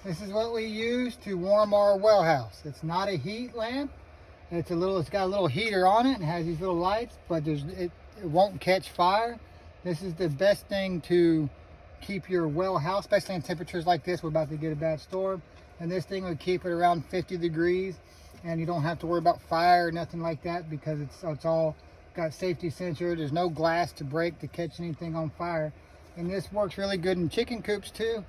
This is what we use to warm our well house. It's not a heat lamp. It's got a little heater on it and has these little lights, but it won't catch fire. This is the best thing to keep your well house, especially in temperatures like this. We're about to get a bad storm, and this thing will keep it around 50 degrees, and you don't have to worry about fire or nothing like that because it's all got safety sensor. There's no glass to break to catch anything on fire, and this works really good in chicken coops too.